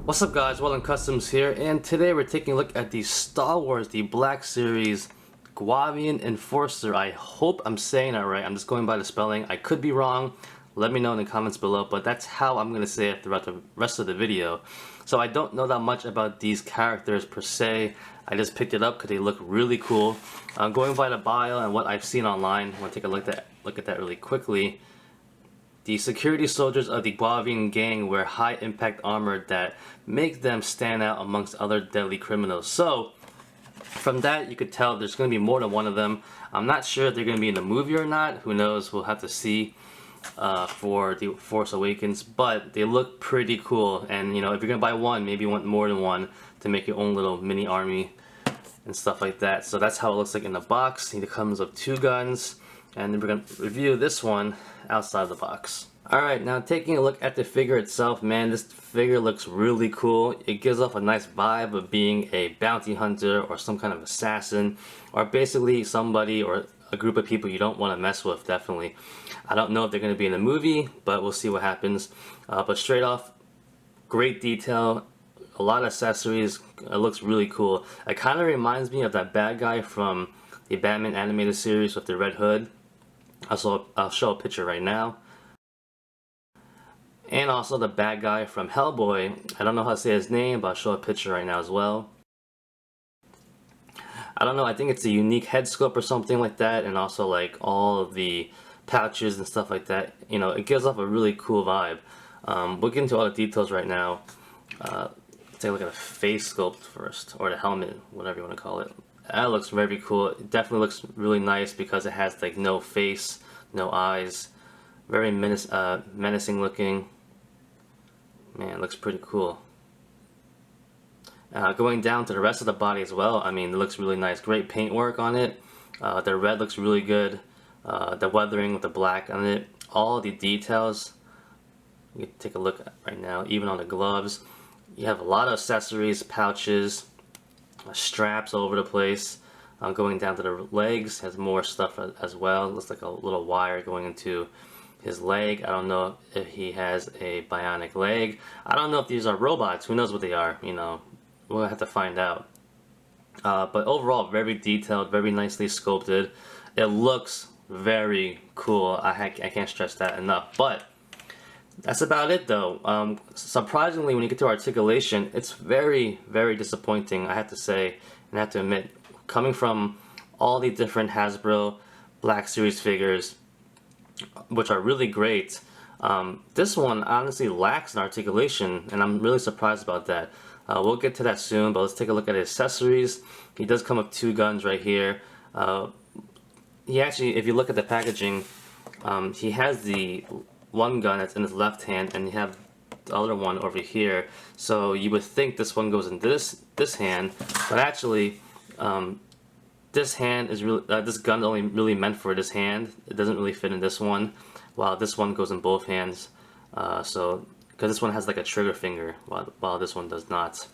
What's up guys, Well Customs here, and today we're taking a look at the Star Wars, the Black Series Guavian Enforcer. I hope I'm saying that right. I'm just going by the spelling. I could be wrong. Let me know in the comments below, but that's how I'm going to say it throughout the rest of the video. So I don't know that much about these characters per se. I just picked it up because they look really cool. Going by the bio and what I've seen online, I want to take a look at that really quickly. The security soldiers of the Guavian gang wear high-impact armor that make them stand out amongst other deadly criminals. So, from that you could tell there's going to be more than one of them. I'm not sure if they're going to be in the movie or not. Who knows? We'll have to see for the Force Awakens. But they look pretty cool. And, you know, if you're going to buy one, maybe you want more than one to make your own little mini army and stuff like that. So that's how it looks like in the box. It comes with 2 guns. And then we're going to review this one outside of the box. Alright, now taking a look at the figure itself, man, this figure looks really cool. It gives off a nice vibe of being a bounty hunter or some kind of assassin, or basically somebody or a group of people you don't want to mess with, definitely. I don't know if they're going to be in the movie, but we'll see what happens. But straight off, great detail, a lot of accessories, it looks really cool. It kind of reminds me of that bad guy from the Batman animated series with the red hood. I'll show a picture right now. And also the bad guy from Hellboy. I don't know how to say his name, but I'll show a picture right now as well. I don't know, I think it's a unique head sculpt or something like that, and also like all of the pouches and stuff like that. You know, it gives off a really cool vibe. We'll get into all the details right now. Let's take a look at the face sculpt first, or the helmet, whatever you want to call it. That looks very cool. It definitely looks really nice because it has like no face, no eyes. Very menacing looking. Man, it looks pretty cool. Going down to the rest of the body as well, I mean, it looks really nice. Great paint work on it. The red looks really good. The weathering with the black on it. All the details. You can take a look at right now, even on the gloves. You have a lot of accessories, pouches, straps all over the place. Going down to the legs, has more stuff as well. Looks like a little wire going into his leg. I don't know if he has a bionic leg. I don't know if these are robots. Who knows what they are? You know, we'll have to find out. But overall, very detailed, very nicely sculpted. It looks very cool. I can't stress that enough. But that's about it though. Surprisingly, when you get to articulation, it's very, very disappointing, I have to say, and I have to admit, coming from all the different Hasbro Black Series figures, which are really great, this one honestly lacks in articulation, and I'm really surprised about that. We'll get to that soon, but let's take a look at his accessories. He does come with 2 guns right here. He actually, if you look at the packaging, he has the one gun that's in his left hand, and you have the other one over here. So you would think this one goes in this hand, but actually, this hand is really this gun is only really meant for this hand. It doesn't really fit in this one, while this one goes in both hands. So because this one has like a trigger finger, while this one does not,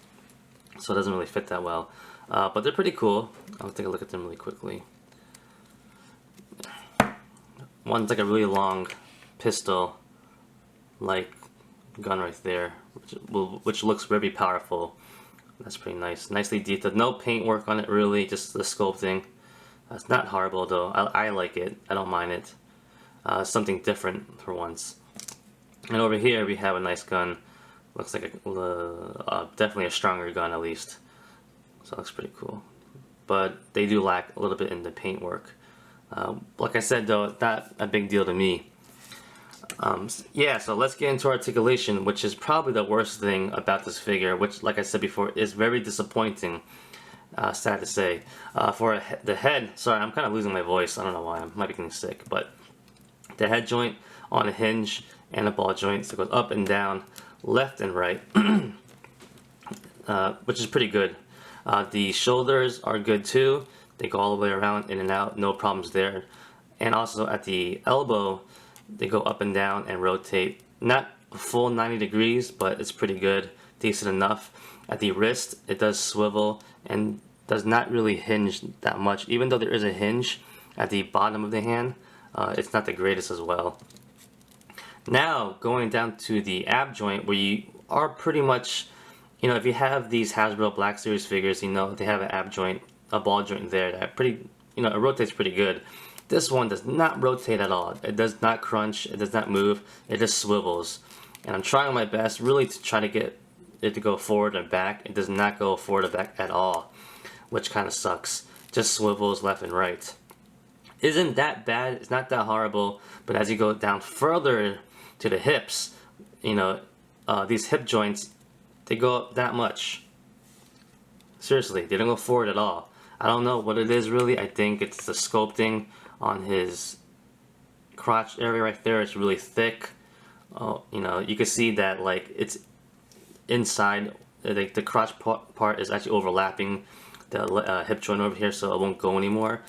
so it doesn't really fit that well. But they're pretty cool. I'll take a look at them really quickly. One's like a really long pistol like gun right there, which looks very powerful. That's pretty nice. Nicely detailed. No paint work on it really, just the sculpting. It's not horrible though. I like it. I don't mind it. Something different for once. And over here we have a nice gun. Looks like definitely a stronger gun at least. So it looks pretty cool. But they do lack a little bit in the paint work. Like I said though, it's not a big deal to me. Yeah, so let's get into articulation, which is probably the worst thing about this figure, which, like I said before, is very disappointing, sad to say. For the head, sorry, I'm kind of losing my voice, I don't know why, I might be getting sick, but the head joint on a hinge and a ball joint, so it goes up and down, left and right, which is pretty good. The shoulders are good too, they go all the way around, in and out, no problems there. And also at the elbow, they go up and down and rotate. Not a full 90 degrees, but it's pretty good, decent enough. At the wrist, it does swivel and does not really hinge that much. Even though there is a hinge at the bottom of the hand, it's not the greatest as well. Now, going down to the ab joint, where you are pretty much you know, if you have these Hasbro Black Series figures, you know they have an ab joint, a ball joint there that pretty, you know, it rotates pretty good. This one does not rotate at all. It does not crunch. It does not move. It just swivels. And I'm trying my best really to try to get it to go forward and back. It does not go forward or back at all, which kind of sucks. Just swivels left and right. Isn't that bad? It's not that horrible. But as you go down further to the hips, you know, these hip joints, they go up that much. Seriously, they don't go forward at all. I don't know what it is really. I think it's the sculpting on his crotch area right there. It's really thick. You know, you can see that like it's inside, like the crotch part is actually overlapping the hip joint over here, so it won't go anymore.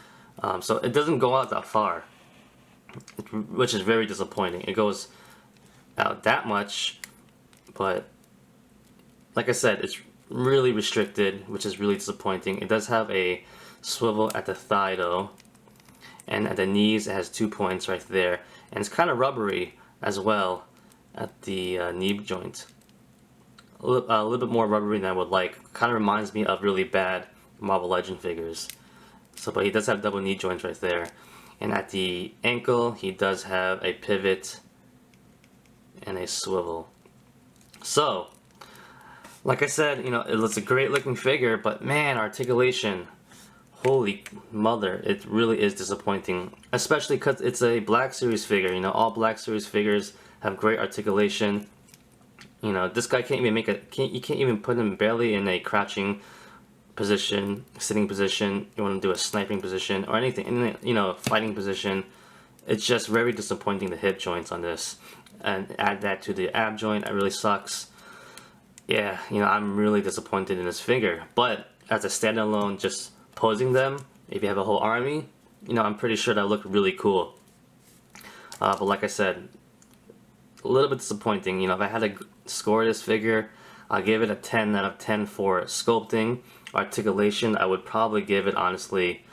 So it doesn't go out that far, which is very disappointing. It goes out that much, but like I said, it's really restricted, which is really disappointing. It does have a swivel at the thigh though, and at the knees it has 2 points right there, and it's kind of rubbery as well at the knee joint. A little bit more rubbery than I would like. Kind of reminds me of really bad Marvel Legend figures. So, but he does have double knee joints right there, and at the ankle he does have a pivot and a swivel. So, like I said, you know, it's a great looking figure, but man, articulation, holy mother, it really is disappointing. Especially because it's a Black Series figure. You know, all Black Series figures have great articulation. You know, this guy can't even make a, you can't even put him barely in a crouching position, sitting position. You want to do a sniping position or anything, in, you know, fighting position. It's just very disappointing, the hip joints on this, and add that to the ab joint, it really sucks. Yeah, you know, I'm really disappointed in this figure. But as a standalone, just posing them, if you have a whole army, you know, I'm pretty sure that look really cool. But like I said, a little bit disappointing. You know, if I had to score this figure, I'll give it a 10 out of 10 for sculpting. Articulation, I would probably give it, honestly,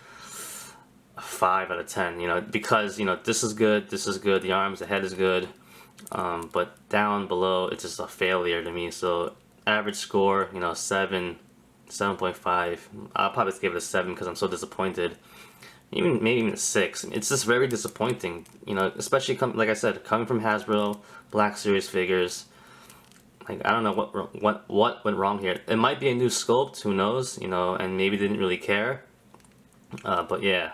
a 5 out of 10. You know, because, you know, this is good, the arms, the head is good. But down below, it's just a failure to me. So average score, you know, 7.5. I'll probably give it a 7 because I'm so disappointed. Maybe even a 6. It's just very disappointing, you know, especially like I said, coming from Hasbro Black Series figures. Like, I don't know what went wrong here. It might be a new sculpt, who knows, you know, and maybe they didn't really care. But yeah,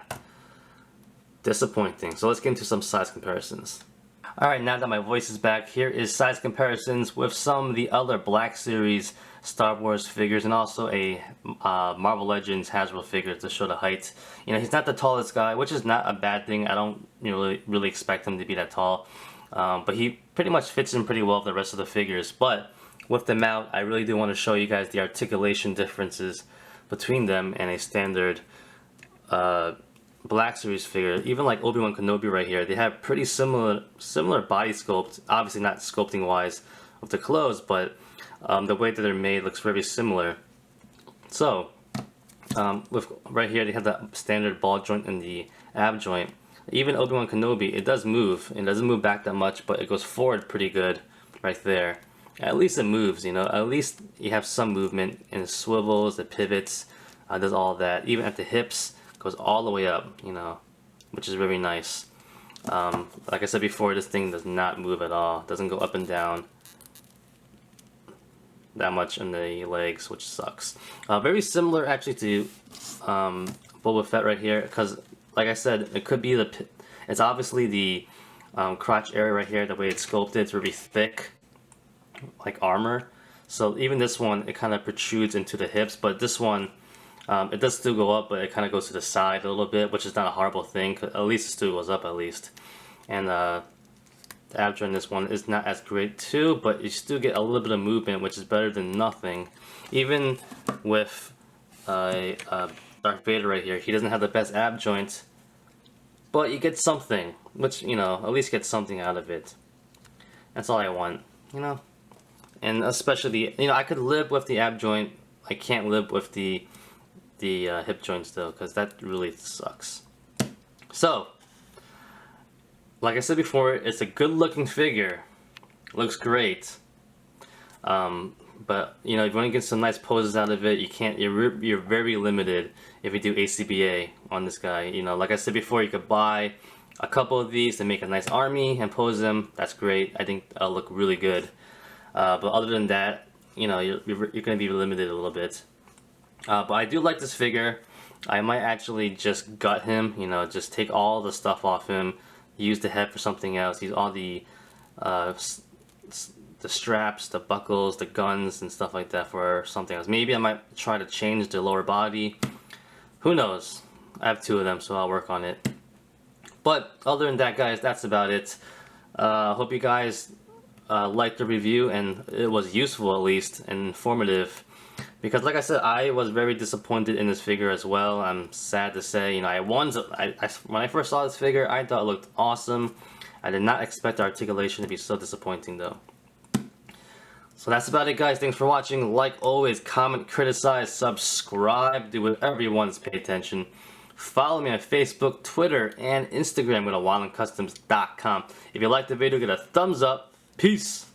disappointing. So let's get into some size comparisons. Alright, now that my voice is back, here is size comparisons with some of the other Black Series Star Wars figures, and also a Marvel Legends Hasbro figure to show the height. You know, he's not the tallest guy, which is not a bad thing. I don't, you know, really expect him to be that tall. But he pretty much fits in pretty well with the rest of the figures. But with them out, I really do want to show you guys the articulation differences between them and a standard Black Series figure. Even like Obi-Wan Kenobi right here, they have pretty similar body sculpt. Obviously not sculpting wise of the clothes, but the way that they're made looks very similar. So with right here, they have the standard ball joint and the ab joint. Even Obi-Wan Kenobi, it does move. It doesn't move back that much, but it goes forward pretty good right there. At least it moves, you know. At least you have some movement, and it swivels, it pivots, does all that. Even at the hips, goes all the way up, you know, which is very nice. Like I said before, this thing does not move at all. It doesn't go up and down that much in the legs, which sucks. Very similar actually to Boba Fett right here, because like I said, it could be it's obviously the crotch area right here, the way it's sculpted, it's really thick, like armor. So even this one, it kind of protrudes into the hips, but this one, it does still go up, but it kind of goes to the side a little bit, which is not a horrible thing, 'cause at least it still goes up at least. And the ab joint in this one is not as great too, but you still get a little bit of movement, which is better than nothing. Even with Darth Vader right here, he doesn't have the best ab joint, but you get something, which, you know, at least get something out of it. That's all I want, you know. And especially, you know, I could live with the ab joint. I can't live with the hip joints though, because that really sucks. So, like I said before, it's a good looking figure. Looks great. But you know, if you want to get some nice poses out of it, you can't. You're very limited if you do ACBA on this guy. You know, like I said before, you could buy a couple of these to make a nice army and pose them. That's great. I think that'll look really good. But other than that, you know, you're gonna be limited a little bit. But I do like this figure. I might actually just gut him. You know, just take all the stuff off him. Use the head for something else. Use all the straps, the buckles, the guns, and stuff like that for something else. Maybe I might try to change the lower body. Who knows? I have 2 of them, so I'll work on it. But other than that, guys, that's about it. Hope you guys liked the review and it was useful, at least, and informative. Because like I said, I was very disappointed in this figure as well. I'm sad to say, you know, when I first saw this figure, I thought it looked awesome. I did not expect the articulation to be so disappointing though. So that's about it, guys. Thanks for watching. Like always, comment, criticize, subscribe, do whatever you want to pay attention. Follow me on Facebook, Twitter, and Instagram. Go to wildandcustoms.com. If you liked the video, give it a thumbs up. Peace.